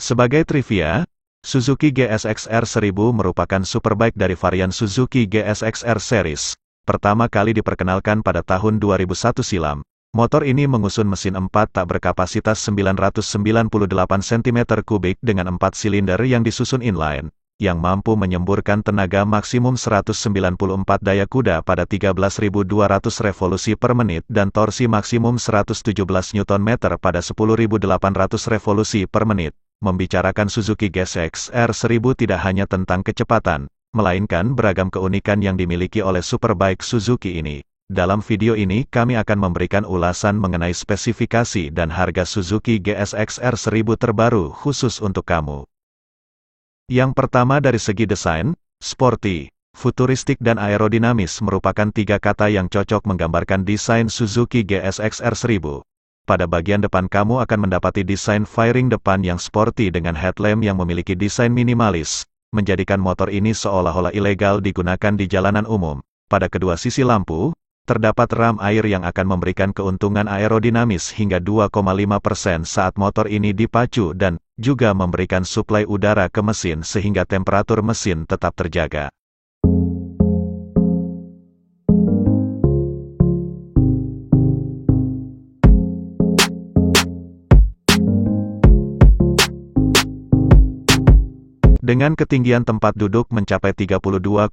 Sebagai trivia, Suzuki GSX-R 1000 merupakan superbike dari varian Suzuki GSX-R Series. Pertama kali diperkenalkan pada tahun 2001 silam. Motor ini mengusung mesin 4 tak berkapasitas 998 cm3 dengan 4 silinder yang disusun inline, yang mampu menyemburkan tenaga maksimum 194 daya kuda pada 13.200 revolusi per menit dan torsi maksimum 117 Nm pada 10.800 revolusi per menit. Membicarakan Suzuki GSX-R 1000 tidak hanya tentang kecepatan, melainkan beragam keunikan yang dimiliki oleh superbike Suzuki ini. Dalam video ini kami akan memberikan ulasan mengenai spesifikasi dan harga Suzuki GSX-R 1000 terbaru khusus untuk kamu. Yang pertama dari segi desain, sporty, futuristik dan aerodinamis merupakan tiga kata yang cocok menggambarkan desain Suzuki GSX-R 1000. Pada bagian depan kamu akan mendapati desain fairing depan yang sporty dengan headlamp yang memiliki desain minimalis, menjadikan motor ini seolah-olah ilegal digunakan di jalanan umum. Pada kedua sisi lampu, terdapat ram air yang akan memberikan keuntungan aerodinamis hingga 2,5% saat motor ini dipacu dan juga memberikan suplai udara ke mesin sehingga temperatur mesin tetap terjaga. Dengan ketinggian tempat duduk mencapai 32,84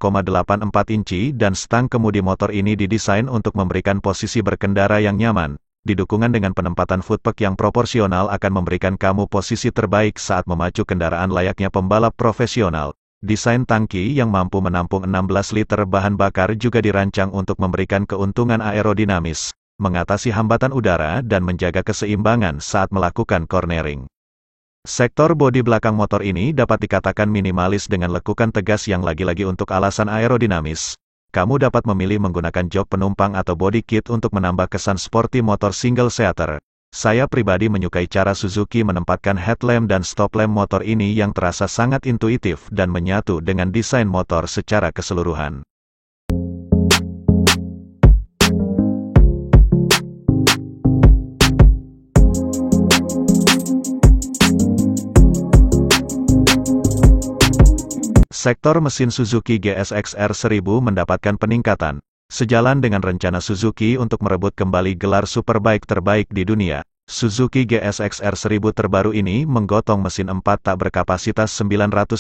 inci dan stang kemudi motor ini didesain untuk memberikan posisi berkendara yang nyaman, didukungan dengan penempatan footpath yang proporsional akan memberikan kamu posisi terbaik saat memacu kendaraan layaknya pembalap profesional. Desain tangki yang mampu menampung 16 liter bahan bakar juga dirancang untuk memberikan keuntungan aerodinamis, mengatasi hambatan udara dan menjaga keseimbangan saat melakukan cornering. Sektor bodi belakang motor ini dapat dikatakan minimalis dengan lekukan tegas yang lagi-lagi untuk alasan aerodinamis. Kamu dapat memilih menggunakan jok penumpang atau body kit untuk menambah kesan sporty motor single seater. Saya pribadi menyukai cara Suzuki menempatkan headlamp dan stop lamp motor ini yang terasa sangat intuitif dan menyatu dengan desain motor secara keseluruhan. Sektor mesin Suzuki GSX-R 1000 mendapatkan peningkatan. Sejalan dengan rencana Suzuki untuk merebut kembali gelar superbike terbaik di dunia, Suzuki GSX-R 1000 terbaru ini menggotong mesin 4 tak berkapasitas 998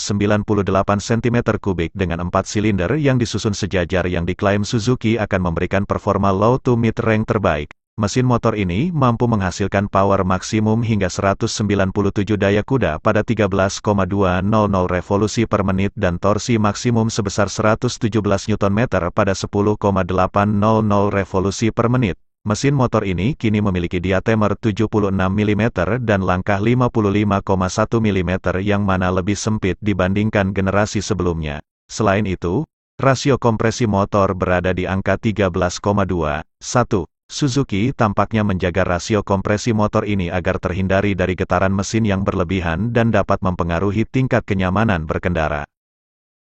cm3 dengan 4 silinder yang disusun sejajar yang diklaim Suzuki akan memberikan performa low to mid range terbaik. Mesin motor ini mampu menghasilkan power maksimum hingga 197 daya kuda pada 13,200 revolusi per menit dan torsi maksimum sebesar 117 Nm pada 10,800 revolusi per menit. Mesin motor ini kini memiliki diameter 76 mm dan langkah 55,1 mm yang mana lebih sempit dibandingkan generasi sebelumnya. Selain itu, rasio kompresi motor berada di angka 13,21. Suzuki tampaknya menjaga rasio kompresi motor ini agar terhindari dari getaran mesin yang berlebihan dan dapat mempengaruhi tingkat kenyamanan berkendara.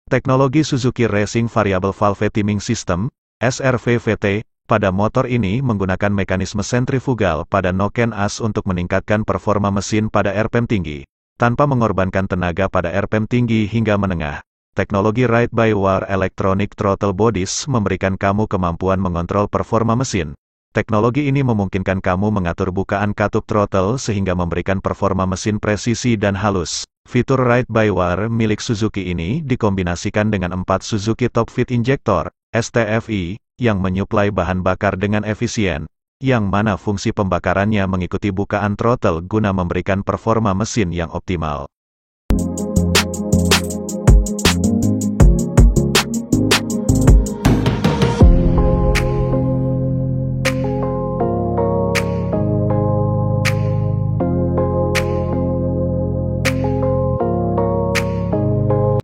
Teknologi Suzuki Racing Variable Valve Timing System, SRVVT, pada motor ini menggunakan mekanisme sentrifugal pada noken as untuk meningkatkan performa mesin pada RPM tinggi, tanpa mengorbankan tenaga pada RPM tinggi hingga menengah. Teknologi Ride-by-Wire Electronic Throttle Bodies memberikan kamu kemampuan mengontrol performa mesin. Teknologi ini memungkinkan kamu mengatur bukaan katup throttle sehingga memberikan performa mesin presisi dan halus. Fitur Ride-by-Wire milik Suzuki ini dikombinasikan dengan 4 Suzuki Top Fit Injector, STFI, yang menyuplai bahan bakar dengan efisien, yang mana fungsi pembakarannya mengikuti bukaan throttle guna memberikan performa mesin yang optimal.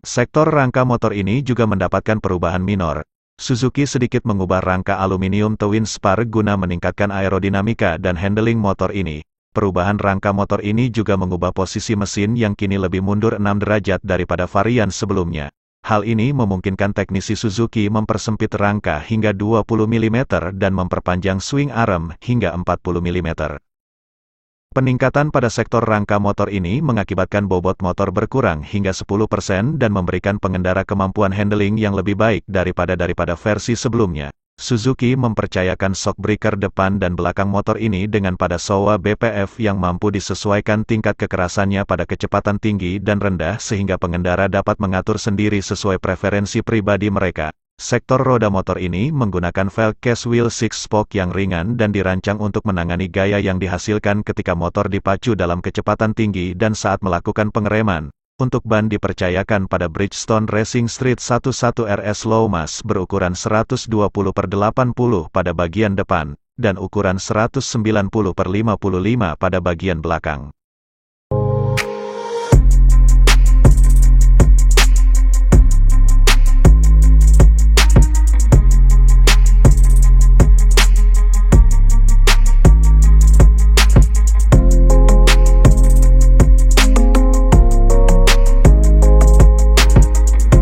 Sektor rangka motor ini juga mendapatkan perubahan minor. Suzuki sedikit mengubah rangka aluminium twin spar guna meningkatkan aerodinamika dan handling motor ini. Perubahan rangka motor ini juga mengubah posisi mesin yang kini lebih mundur 6 derajat daripada varian sebelumnya. Hal ini memungkinkan teknisi Suzuki mempersempit rangka hingga 20 mm dan memperpanjang swing arm hingga 40 mm. Peningkatan pada sektor rangka motor ini mengakibatkan bobot motor berkurang hingga 10% dan memberikan pengendara kemampuan handling yang lebih baik daripada versi sebelumnya. Suzuki mempercayakan shock breaker depan dan belakang motor ini dengan pada Showa BPF yang mampu disesuaikan tingkat kekerasannya pada kecepatan tinggi dan rendah sehingga pengendara dapat mengatur sendiri sesuai preferensi pribadi mereka. Sektor roda motor ini menggunakan velg case wheel 6-spoke yang ringan dan dirancang untuk menangani gaya yang dihasilkan ketika motor dipacu dalam kecepatan tinggi dan saat melakukan pengereman. Untuk ban dipercayakan pada Bridgestone Racing Street 11 RS Low-Mass berukuran 120/80 pada bagian depan, dan ukuran 190/55 pada bagian belakang.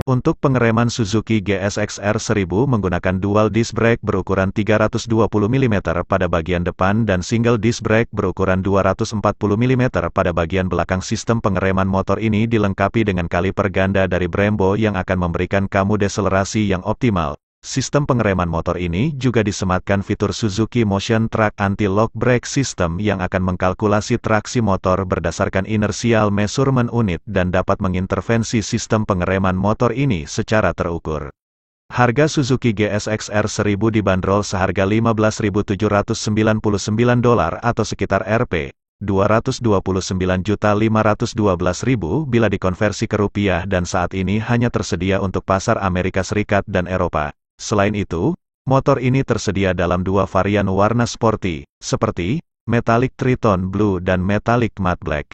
Untuk pengereman Suzuki GSX-R 1000 menggunakan dual disc brake berukuran 320 mm pada bagian depan dan single disc brake berukuran 240 mm pada bagian belakang. Sistem pengereman motor ini dilengkapi dengan kaliper ganda dari Brembo yang akan memberikan kamu deselerasi yang optimal. Sistem pengereman motor ini juga disematkan fitur Suzuki Motion Track Anti-Lock Brake System yang akan mengkalkulasi traksi motor berdasarkan inertial measurement unit dan dapat mengintervensi sistem pengereman motor ini secara terukur. Harga Suzuki GSX-R 1000 dibanderol seharga $15.799 atau sekitar Rp. 229.512.000 bila dikonversi ke rupiah dan saat ini hanya tersedia untuk pasar Amerika Serikat dan Eropa. Selain itu, motor ini tersedia dalam dua varian warna sporty, seperti Metallic Triton Blue dan Metallic Matte Black.